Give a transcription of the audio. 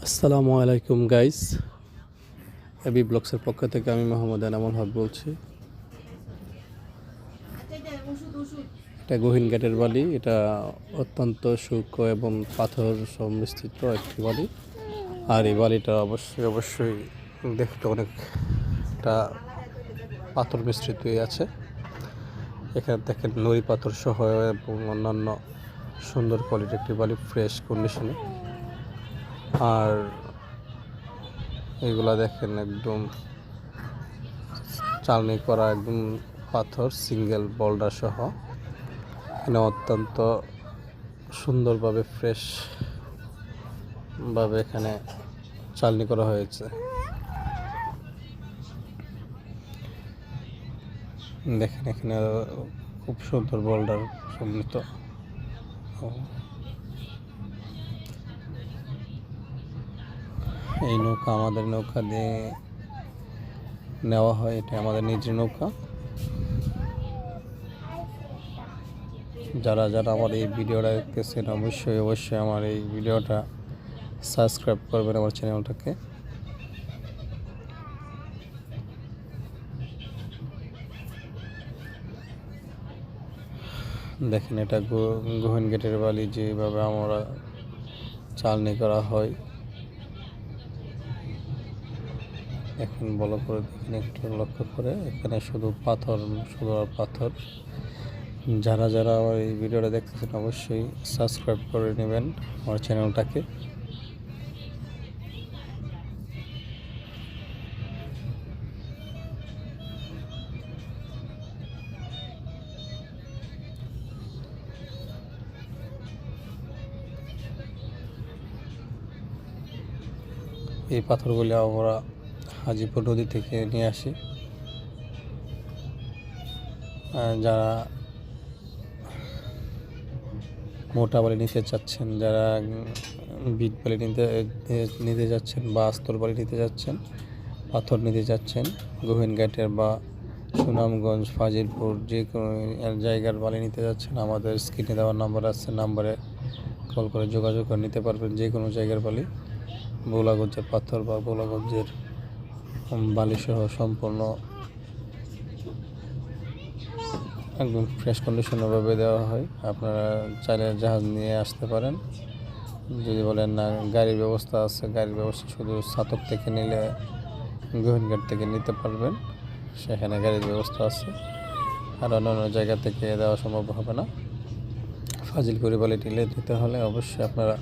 আসসালামু আলাইকুম guys, AB ব্লগসের পক্ষ থেকে আমি মোহাম্মদ এনামুল হক বলছি। এটা গহীন ঘাটের বালি। এটা অত্যন্ত সূক্ষ্ম এবং পাথর সংমিশ্রিত একটি বালি। আর এই বালিটা অবশ্যই দেখতে অনেকটা পাথর মিশ্রিতই আছে। এখানে দেখেন নুড়ি পাথর সহ এবং অন্যান্য সুন্দর কোয়ালিটির একটি বালি, ফ্রেশ কন্ডিশনে। আর এগুলা দেখেন একদম চালনি করা একদম পাথর, সিঙ্গেল বোল্ডার সহ। এখানে অত্যন্ত সুন্দরভাবে ফ্রেশ ভাবে এখানে চালনি করা হয়েছে। দেখেন এখানে খুব সুন্দর বোল্ডার সম্মিলিত। এই নৌকা আমাদের নৌকা দিয়ে নেওয়া হয়, এটা আমাদের নিজের নৌকা। যারা আমার এই ভিডিওটা দেখতেছেন অবশ্যই আমার এই ভিডিওটা সাবস্ক্রাইব করবেন, আমার চ্যানেলটাকে। দেখেন এটা গহীন ঘাটের বালি, যেভাবে আমরা চালনি করা হয়। এখন ভালো করে দেখেন, একটু লক্ষ্য করে, এখানে শুধু পাথর আর পাথর। যারা আমার এই ভিডিওটা দেখতেছেন অবশ্যই সাবস্ক্রাইব করে নেবেন আমার চ্যানেলটাকে। এই পাথরগুলি আমরা হাজিপুর নদী থেকে নিয়ে আসি। যারা মোটা বালি নিতে চাচ্ছেন, যারা বিট বালি নিতে যাচ্ছেন, বা আস্তর বালি নিতে যাচ্ছেন, পাথর নিতে যাচ্ছেন, গহীন ঘাটের বা সুনামগঞ্জ, ফাজিলপুর যে কোনো জায়গার বালি নিতে যাচ্ছেন, আমাদের স্ক্রিনে দেওয়ার নাম্বার আছে, নাম্বারে কল করে যোগাযোগ করে নিতে পারবেন যে কোনো জায়গার বালি। ভোলাগঞ্জের পাথর বা ভোলাগঞ্জের বালিসহ সম্পূর্ণ একদম ফ্রেশ কন্ডিশনভাবে দেওয়া হয়। আপনারা চাইলে জাহাজ নিয়ে আসতে পারেন। যদি বলেন না গাড়ির ব্যবস্থা আছে, গাড়ির ব্যবস্থা শুধু ছাতক থেকে নিলে গহীনঘাট থেকে নিতে পারবেন, সেখানে গাড়ির ব্যবস্থা আছে। আর অন্যান্য জায়গা থেকে দেওয়া সম্ভব হবে না। ফাজিলপুর বালি নিতে হলে অবশ্যই আপনারা